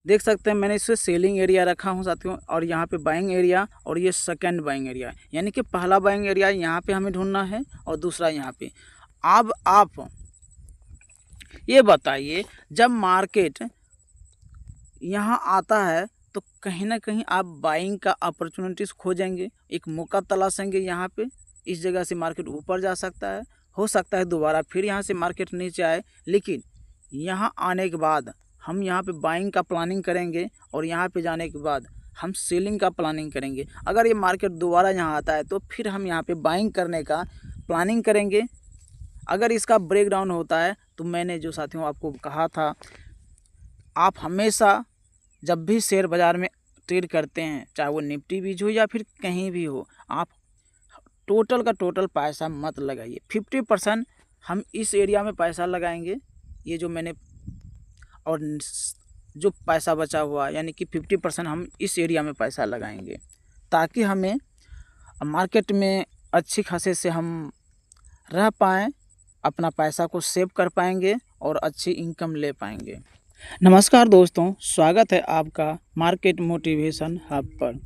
देख सकते हैं मैंने इसे सेलिंग एरिया रखा हूँ साथियों, और यहाँ पे बाइंग एरिया, और ये सेकंड बाइंग एरिया, यानी कि पहला बाइंग एरिया यहाँ पे हमें ढूंढना है और दूसरा यहाँ पे। अब आप ये बताइए, जब मार्केट यहाँ आता है तो कहीं ना कहीं आप बाइंग का अपॉर्चुनिटीज खोजेंगे, एक मौका तलाशेंगे। यहाँ पे इस जगह से मार्केट ऊपर जा सकता है, हो सकता है दोबारा फिर यहाँ से मार्केट नीचे आए, लेकिन यहाँ आने के बाद हम यहाँ पे बाइंग का प्लानिंग करेंगे और यहाँ पे जाने के बाद हम सेलिंग का प्लानिंग करेंगे। अगर ये मार्केट दोबारा यहाँ आता है तो फिर हम यहाँ पे बाइंग करने का प्लानिंग करेंगे। अगर इसका ब्रेकडाउन होता है तो मैंने जो साथियों आपको कहा था, आप हमेशा जब भी शेयर बाज़ार में ट्रेड करते हैं, चाहे वो निफ्टी बीज हो या फिर कहीं भी हो, आप टोटल का टोटल पैसा मत लगाइए। 50% हम इस एरिया में पैसा लगाएंगे, ये जो मैंने, और जो पैसा बचा हुआ यानी कि 50% हम इस एरिया में पैसा लगाएंगे, ताकि हमें मार्केट में अच्छी खासे से हम रह पाएँ, अपना पैसा को सेव कर पाएंगे और अच्छी इनकम ले पाएंगे। नमस्कार दोस्तों, स्वागत है आपका मार्केट मोटिवेशन हब पर।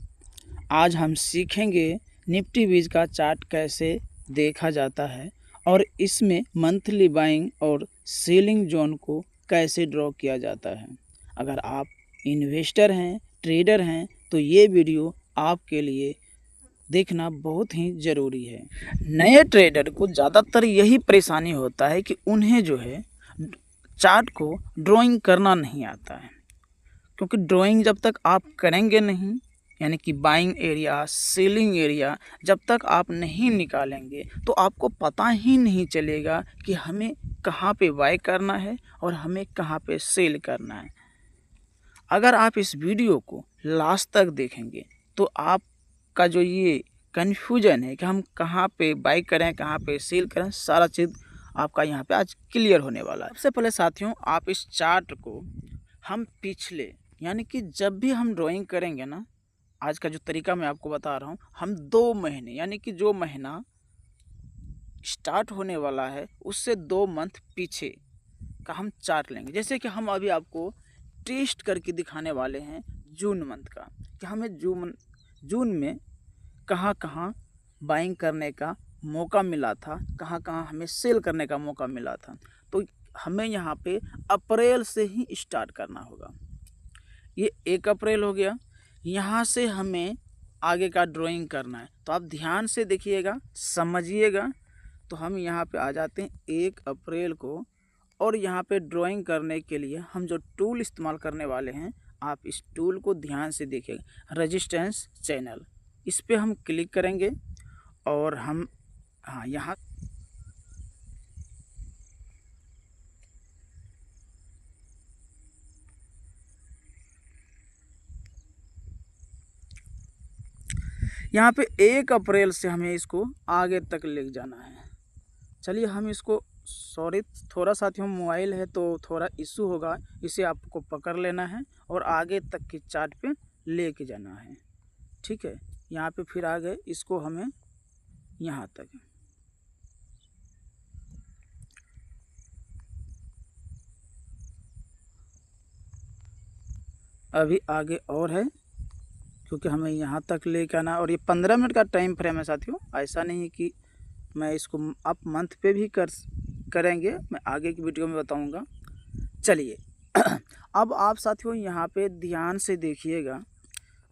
आज हम सीखेंगे निफ्टी बीज का चार्ट कैसे देखा जाता है और इसमें मंथली बाइंग और सेलिंग जोन को कैसे ड्रॉ किया जाता है। अगर आप इन्वेस्टर हैं, ट्रेडर हैं, तो ये वीडियो आपके लिए देखना बहुत ही ज़रूरी है। नए ट्रेडर को ज़्यादातर यही परेशानी होता है कि उन्हें जो है चार्ट को ड्राइंग करना नहीं आता है, क्योंकि ड्राइंग जब तक आप करेंगे नहीं, यानी कि बाइंग एरिया, सेलिंग एरिया जब तक आप नहीं निकालेंगे तो आपको पता ही नहीं चलेगा कि हमें कहाँ पे बाय करना है और हमें कहाँ पे सेल करना है। अगर आप इस वीडियो को लास्ट तक देखेंगे तो आपका जो ये कन्फ्यूजन है कि हम कहाँ पे बाय करें, कहाँ पे सेल करें, सारा चीज़ आपका यहाँ पे आज क्लियर होने वाला है। सबसे पहले साथियों, आप इस चार्ट को हम पिछले, यानी कि जब भी हम ड्राइंग करेंगे ना, आज का जो तरीका मैं आपको बता रहा हूँ, हम 2 महीने, यानी कि जो महीना स्टार्ट होने वाला है उससे 2 मंथ पीछे का हम चार्ट लेंगे। जैसे कि हम अभी आपको टेस्ट करके दिखाने वाले हैं जून मंथ का, कि हमें जून में कहाँ कहाँ बाइंग करने का मौका मिला था, कहाँ कहाँ हमें सेल करने का मौका मिला था। तो हमें यहाँ पे अप्रैल से ही स्टार्ट करना होगा। ये 1 अप्रैल हो गया, यहाँ से हमें आगे का ड्राइंग करना है। तो आप ध्यान से देखिएगा, समझिएगा। तो हम यहाँ पे आ जाते हैं 1 अप्रैल को, और यहाँ पे ड्राइंग करने के लिए हम जो टूल इस्तेमाल करने वाले हैं, आप इस टूल को ध्यान से देखिएगा, रेजिस्टेंस चैनल, इस पर हम क्लिक करेंगे और हम यहाँ पे 1 अप्रैल से हमें इसको आगे तक ले जाना है। चलिए हम इसको, सॉरी थोड़ा साथियों मोबाइल है तो थोड़ा इशू होगा, इसे आपको पकड़ लेना है और आगे तक की चार्ट पे लेके जाना है। ठीक है, यहाँ पे फिर आ गए, इसको हमें यहाँ तक, अभी आगे और है, क्योंकि हमें यहाँ तक लेके आना। और ये 15 मिनट का टाइम फ्रेम है साथियों, ऐसा नहीं है कि मैं इसको आप मंथ पे भी करेंगे, मैं आगे की वीडियो में बताऊंगा। चलिए अब आप साथियों यहाँ पे ध्यान से देखिएगा।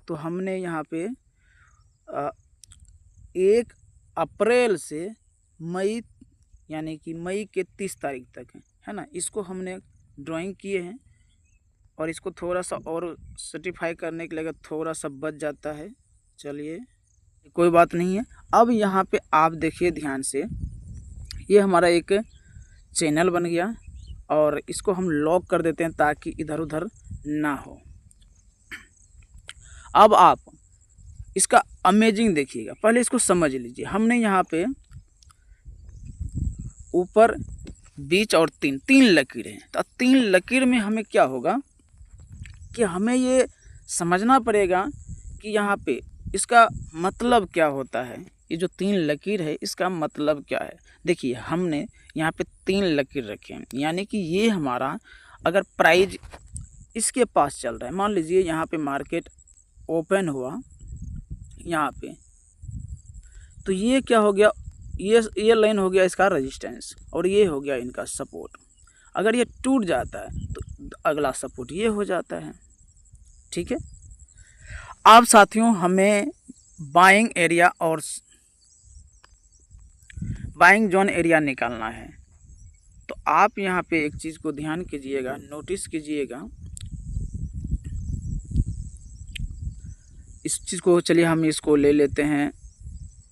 तो हमने यहाँ पे 1 अप्रैल से मई, यानी कि मई के 30 तारीख तक है ना, इसको हमने ड्राइंग किए हैं। और इसको थोड़ा सा और सर्टिफाई करने के लिए थोड़ा सा बच जाता है, चलिए कोई बात नहीं है। अब यहाँ पे आप देखिए ध्यान से, ये हमारा एक चैनल बन गया और इसको हम लॉक कर देते हैं ताकि इधर उधर ना हो। अब आप इसका अमेजिंग देखिएगा, पहले इसको समझ लीजिए। हमने यहाँ पे ऊपर, बीच और तीन लकीर हैं। तो 3 लकीर में हमें क्या होगा कि हमें ये समझना पड़ेगा कि यहाँ पे इसका मतलब क्या होता है। ये जो 3 लकीर है इसका मतलब क्या है। देखिए हमने यहाँ पे 3 लकीर रखे हैं, यानी कि ये हमारा अगर प्राइस इसके पास चल रहा है। मान लीजिए यहाँ पे मार्केट ओपन हुआ यहाँ पे, तो ये क्या हो गया, ये लाइन हो गया इसका रेजिस्टेंस और ये हो गया इनका सपोर्ट। अगर ये टूट जाता है तो अगला सपोर्ट ये हो जाता है। ठीक है, अब साथियों हमें बाइंग एरिया और बाइंग जोन एरिया निकालना है। तो आप यहाँ पे एक चीज़ को ध्यान कीजिएगा, नोटिस कीजिएगा इस चीज़ को। चलिए हम इसको ले लेते हैं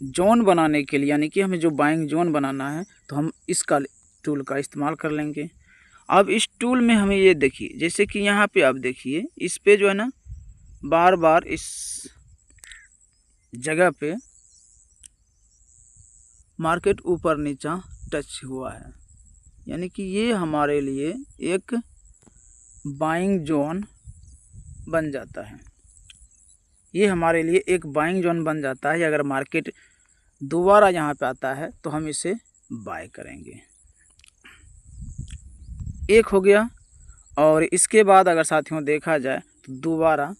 जोन बनाने के लिए, यानी कि हमें जो बाइंग जोन बनाना है तो हम इसका टूल का इस्तेमाल कर लेंगे। अब इस टूल में हमें ये देखिए, जैसे कि यहाँ पे आप देखिए इस पे जो है ना बार बार इस जगह पे मार्केट ऊपर नीचा टच हुआ है, यानी कि ये हमारे लिए एक बाइंग जोन बन जाता है। ये हमारे लिए एक बाइंग जोन बन जाता है। अगर मार्केट दोबारा यहाँ पे आता है तो हम इसे बाय करेंगे। एक हो गया। और इसके बाद अगर साथियों देखा जाए तो दोबारा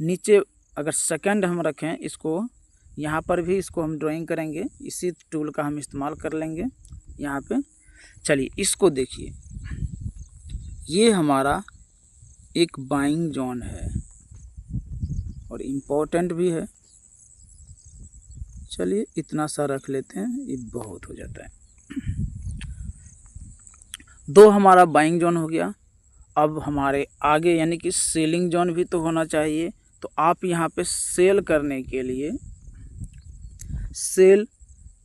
नीचे अगर सेकंड हम रखें इसको, यहाँ पर भी इसको हम ड्राइंग करेंगे, इसी टूल का हम इस्तेमाल कर लेंगे यहाँ पे। चलिए इसको देखिए, ये हमारा एक बाइंग जोन है और इम्पोर्टेंट भी है। चलिए इतना सा रख लेते हैं, ये बहुत हो जाता है। दो हमारा बाइंग जोन हो गया। अब हमारे आगे यानी कि सेलिंग जोन भी तो होना चाहिए। तो आप यहाँ पे सेल करने के लिए सेल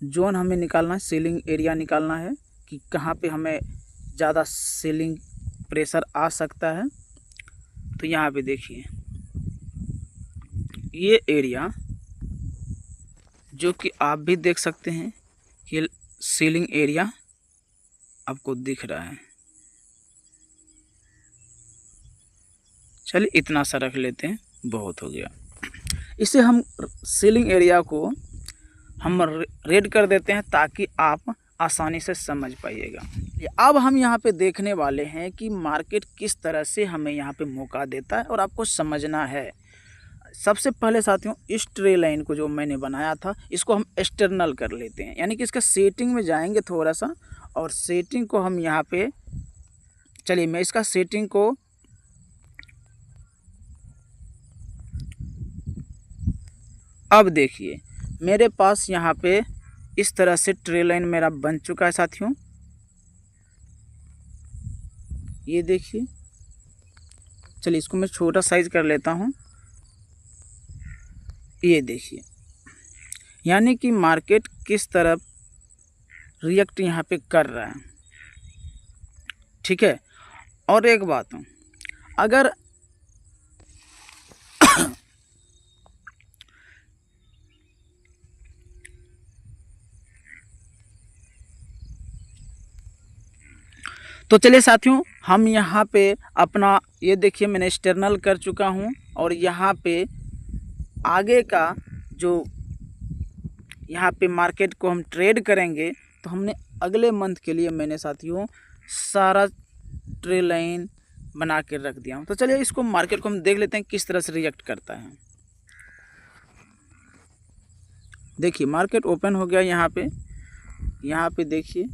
जोन हमें निकालना है, सेलिंग एरिया निकालना है कि कहाँ पे हमें ज़्यादा सेलिंग प्रेशर आ सकता है। तो यहाँ पे देखिए ये एरिया जो कि आप भी देख सकते हैं, ये सेलिंग एरिया आपको दिख रहा है। चलिए इतना सा रख लेते हैं, बहुत हो गया। इसे हम सेलिंग एरिया को हम रेड कर देते हैं ताकि आप आसानी से समझ पाइएगा। अब हम यहाँ पे देखने वाले हैं कि मार्केट किस तरह से हमें यहाँ पे मौका देता है और आपको समझना है। सबसे पहले साथियों इस ट्रे लाइन को जो मैंने बनाया था इसको हम एक्सटर्नल कर लेते हैं, यानी कि इसका सेटिंग में जाएंगे थोड़ा सा और सेटिंग को हम यहाँ पे, चलिए मैं इसका सेटिंग को अब देखिए मेरे पास यहाँ पे इस तरह से ट्रे लाइन मेरा बन चुका है साथियों। ये देखिए, चलिए इसको मैं छोटा साइज कर लेता हूँ। ये देखिए यानी कि मार्केट किस तरफ रिएक्ट यहाँ पे कर रहा है। ठीक है, और एक बात हूँ, अगर तो चलिए साथियों हम यहाँ पे अपना ये देखिए मैंने एक्सटर्नल कर चुका हूँ और यहाँ पे आगे का जो यहाँ पे मार्केट को हम ट्रेड करेंगे तो हमने अगले मंथ के लिए मैंने साथियों सारा ट्रे लाइन बना के रख दिया हूँ। तो चलिए इसको मार्केट को हम देख लेते हैं किस तरह से रिएक्ट करता है। देखिए मार्केट ओपन हो गया यहाँ पे देखिए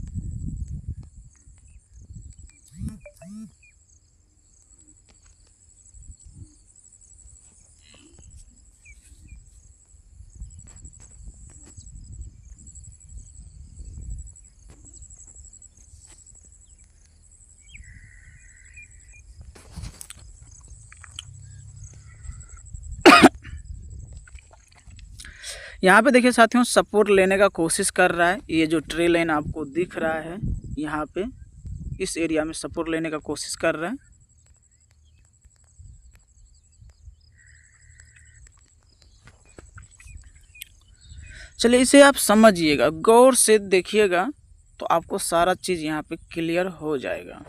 यहाँ पे देखिए साथियों सपोर्ट लेने का कोशिश कर रहा है। ये जो ट्रे लाइन आपको दिख रहा है यहाँ पे इस एरिया में सपोर्ट लेने का कोशिश कर रहा है। चलिए इसे आप समझिएगा, गौर से देखिएगा तो आपको सारा चीज़ यहाँ पे क्लियर हो जाएगा।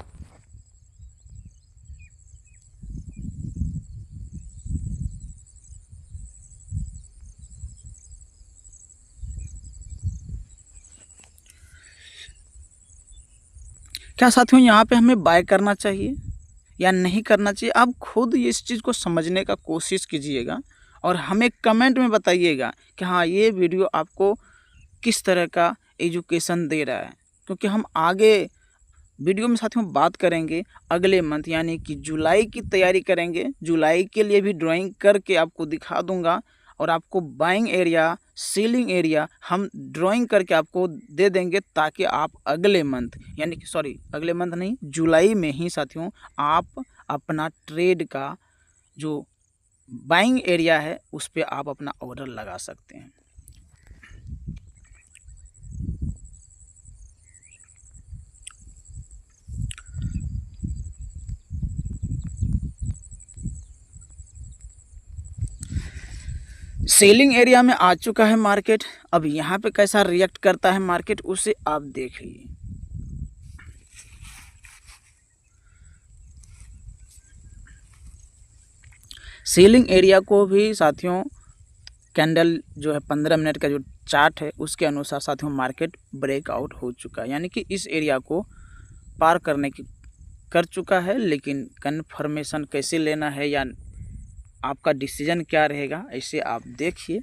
क्या साथियों यहाँ पे हमें बाय करना चाहिए या नहीं करना चाहिए, आप खुद इस चीज़ को समझने का कोशिश कीजिएगा और हमें कमेंट में बताइएगा कि हाँ, ये वीडियो आपको किस तरह का एजुकेशन दे रहा है। क्योंकि हम आगे वीडियो में साथियों बात करेंगे अगले मंथ यानी कि जुलाई की तैयारी करेंगे। जुलाई के लिए भी ड्राइंग करके आपको दिखा दूंगा और आपको बाइंग एरिया, सेलिंग एरिया हम ड्राइंग करके आपको दे देंगे, ताकि आप अगले मंथ यानी कि अगले मंथ नहीं, जुलाई में ही साथियों आप अपना ट्रेड का जो बाइंग एरिया है उस पर आप अपना ऑर्डर लगा सकते हैं। सेलिंग एरिया में आ चुका है मार्केट। अब यहाँ पे कैसा रिएक्ट करता है मार्केट, उसे आप देख लीजिए। सेलिंग एरिया को भी साथियों कैंडल जो है 15 मिनट का जो चार्ट है उसके अनुसार साथियों मार्केट ब्रेकआउट हो चुका है, यानी कि इस एरिया को पार करने की कर चुका है। लेकिन कन्फर्मेशन कैसे लेना है या आपका डिसीजन क्या रहेगा, ऐसे आप देखिए।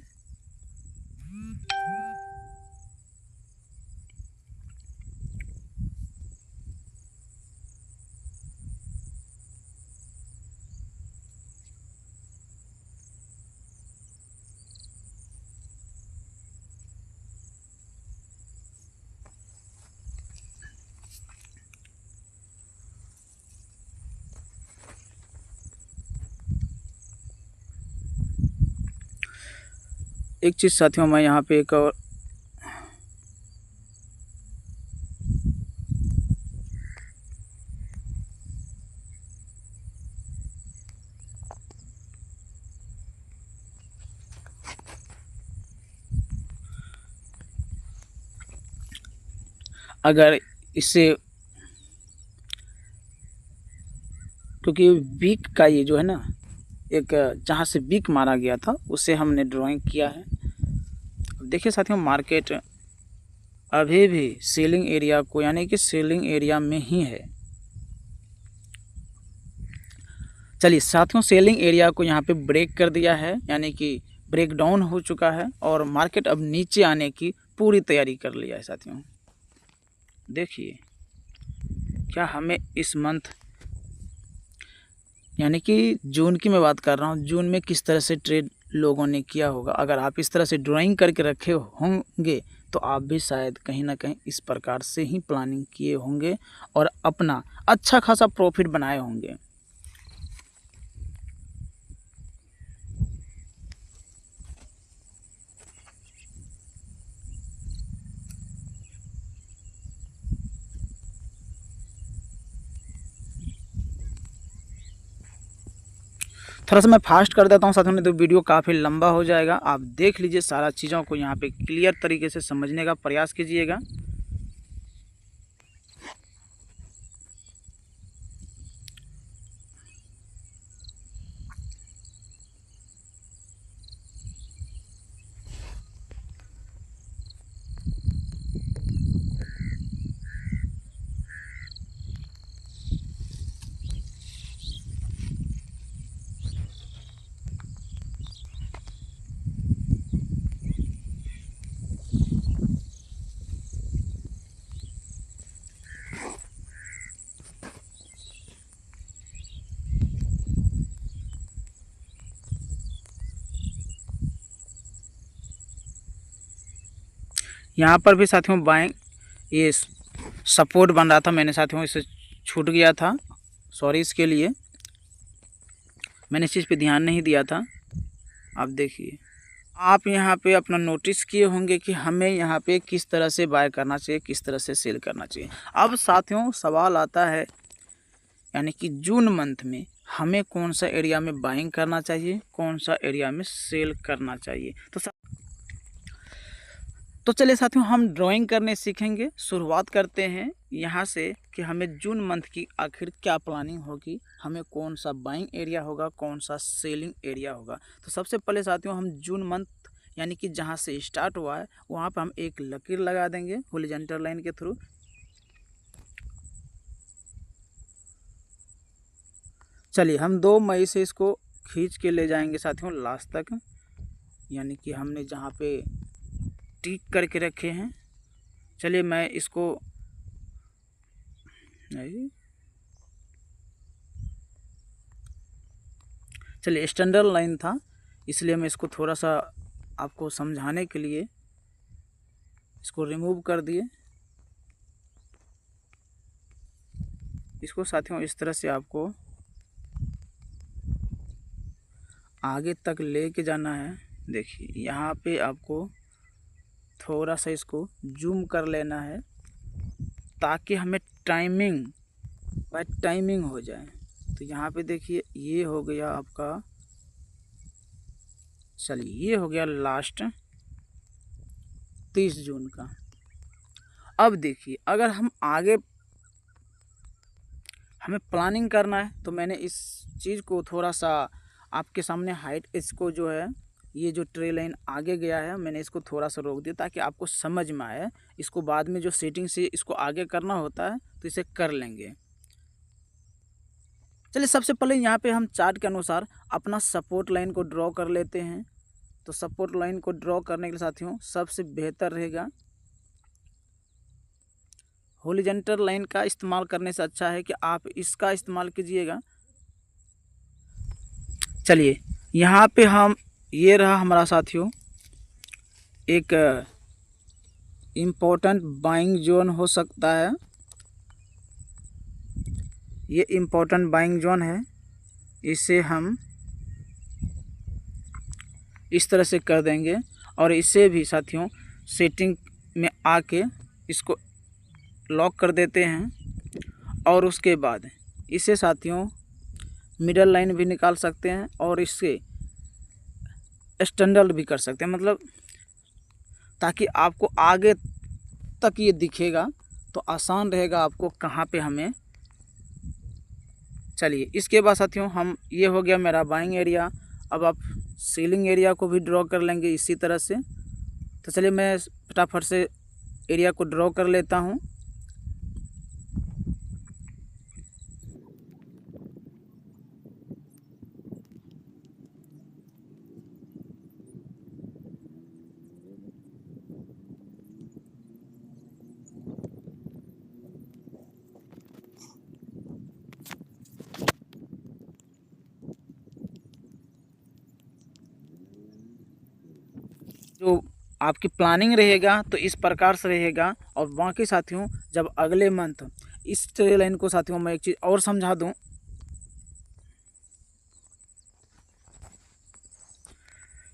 एक चीज़ साथियों मैं यहाँ पे एक और अगर इससे, क्योंकि वीक का ये जो है ना, एक जहाँ से वीक मारा गया था उसे हमने ड्राइंग किया है। देखिए साथियों मार्केट अभी भी सेलिंग एरिया को यानी कि सेलिंग एरिया में ही है। चलिए साथियों सेलिंग एरिया को यहाँ पे ब्रेक कर दिया है, यानी कि ब्रेक डाउन हो चुका है और मार्केट अब नीचे आने की पूरी तैयारी कर लिया है। साथियों देखिए क्या हमें इस मंथ यानी कि जून की मैं बात कर रहा हूँ, जून में किस तरह से ट्रेड लोगों ने किया होगा। अगर आप इस तरह से ड्राइंग करके रखे होंगे तो आप भी शायद कहीं ना कहीं इस प्रकार से ही प्लानिंग किए होंगे और अपना अच्छा खासा प्रॉफिट बनाए होंगे। थोड़ा सा मैं फास्ट कर देता हूँ साथियों, नहीं तो वीडियो काफ़ी लंबा हो जाएगा। आप देख लीजिए, सारा चीज़ों को यहाँ पे क्लियर तरीके से समझने का प्रयास कीजिएगा। यहाँ पर भी साथियों बाइंग ये सपोर्ट बन रहा था, मैंने साथियों इसे छूट गया था, सॉरी इसके लिए, मैंने इस चीज़ पे ध्यान नहीं दिया था। आप देखिए आप यहाँ पे अपना नोटिस किए होंगे कि हमें यहाँ पे किस तरह से बाय करना चाहिए, किस तरह से सेल करना चाहिए। अब साथियों सवाल आता है यानी कि जून मंथ में हमें कौन सा एरिया में बाइंग करना चाहिए, कौन सा एरिया में सेल करना चाहिए। तो चलिए साथियों हम ड्राइंग करने सीखेंगे। शुरुआत करते हैं यहाँ से कि हमें जून मंथ की आखिर क्या प्लानिंग होगी, हमें कौन सा बाइंग एरिया होगा, कौन सा सेलिंग एरिया होगा। तो सबसे पहले साथियों हम जून मंथ यानी कि जहाँ से स्टार्ट हुआ है वहाँ पर हम एक लकीर लगा देंगे हॉरिजॉन्टल लाइन के थ्रू। चलिए हम 2 मई से इसको खींच के ले जाएंगे साथियों लास्ट तक, यानी कि हमने जहाँ पे टिक करके रखे हैं। चलिए मैं इसको चलिए स्टैंडर्ड लाइन था, इसलिए मैं इसको थोड़ा सा आपको समझाने के लिए इसको रिमूव कर दिए। इसको साथियों इस तरह से आपको आगे तक लेके जाना है। देखिए यहाँ पे आपको थोड़ा सा इसको जूम कर लेना है ताकि हमें टाइमिंग हो जाए। तो यहाँ पे देखिए ये हो गया आपका, चलिए ये हो गया लास्ट 30 जून का। अब देखिए अगर हम आगे हमें प्लानिंग करना है तो मैंने इस चीज़ को थोड़ा सा आपके सामने हाइट, इसको जो है ये जो ट्रे लाइन आगे गया है मैंने इसको थोड़ा सा रोक दिया ताकि आपको समझ में आए। इसको बाद में जो सेटिंग से इसको आगे करना होता है तो इसे कर लेंगे। चलिए सबसे पहले यहाँ पे हम चार्ट के अनुसार अपना सपोर्ट लाइन को ड्रॉ कर लेते हैं। तो सपोर्ट लाइन को ड्रॉ करने के लिए साथियों सबसे बेहतर रहेगा हॉरिजॉन्टल लाइन का इस्तेमाल करने से अच्छा है कि आप इसका इस्तेमाल कीजिएगा। चलिए यहाँ पे हम ये रहा हमारा साथियों एक इम्पोर्टेंट बाइंग जोन हो सकता है। ये इम्पोर्टेंट बाइंग जोन है, इसे हम इस तरह से कर देंगे और इसे भी साथियों सेटिंग में आके इसको लॉक कर देते हैं। और उसके बाद इसे साथियों मिडल लाइन भी निकाल सकते हैं और इससे स्टैंडर्ड भी कर सकते हैं, मतलब ताकि आपको आगे तक ये दिखेगा तो आसान रहेगा आपको कहाँ पे हमें। चलिए इसके बाद साथियों हम, ये हो गया मेरा बाइंग एरिया। अब आप सीलिंग एरिया को भी ड्रॉ कर लेंगे इसी तरह से। तो चलिए मैं फटाफट से एरिया को ड्रॉ कर लेता हूँ। जो आपकी प्लानिंग रहेगा तो इस प्रकार से रहेगा। और बाकी साथियों जब अगले मंथ इस ट्रे लाइन को साथियों मैं एक चीज़ और समझा दूं।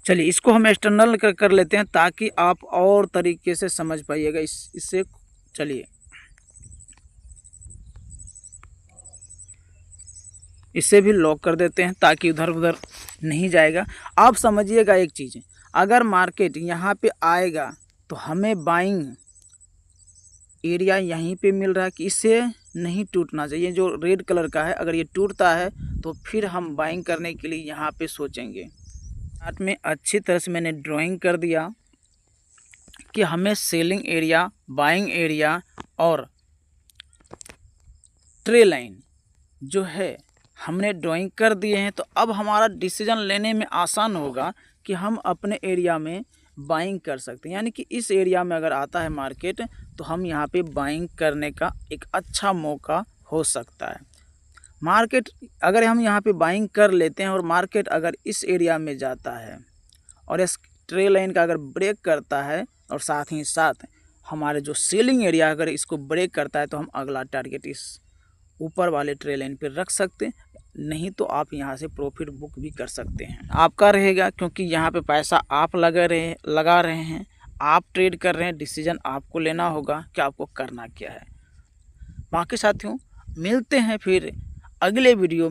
चलिए इसको हम एक्सटर्नल कर लेते हैं ताकि आप और तरीके से समझ पाइएगा इससे। चलिए इसे भी लॉक कर देते हैं ताकि उधर उधर नहीं जाएगा। आप समझिएगा एक चीज़, अगर मार्केट यहाँ पे आएगा तो हमें बाइंग एरिया यहीं पे मिल रहा है कि इसे नहीं टूटना चाहिए। जो रेड कलर का है अगर ये टूटता है तो फिर हम बाइंग करने के लिए यहाँ पे सोचेंगे। चार्ट में अच्छी तरह से मैंने ड्राइंग कर दिया कि हमें सेलिंग एरिया, बाइंग एरिया और ट्रे लाइन जो है हमने ड्राइंग कर दिए हैं। तो अब हमारा डिसीजन लेने में आसान होगा कि हम अपने एरिया में बाइंग कर सकते हैं। यानी कि इस एरिया में अगर आता है मार्केट तो हम यहाँ पे बाइंग करने का एक अच्छा मौका हो सकता है। मार्केट अगर हम यहाँ पे बाइंग कर लेते हैं और मार्केट अगर इस एरिया में जाता है और इस ट्रे लाइन का अगर ब्रेक करता है और साथ ही साथ हमारे जो सेलिंग एरिया अगर इसको ब्रेक करता है तो हम अगला टारगेट इस ऊपर वाले ट्रे लाइन पर रख सकते हैं। नहीं तो आप यहाँ से प्रॉफिट बुक भी कर सकते हैं, आपका रहेगा, क्योंकि यहाँ पे पैसा आप लगा रहे हैं, आप ट्रेड कर रहे हैं। डिसीजन आपको लेना होगा कि आपको करना क्या है। बाकी साथियों मिलते हैं फिर अगले वीडियो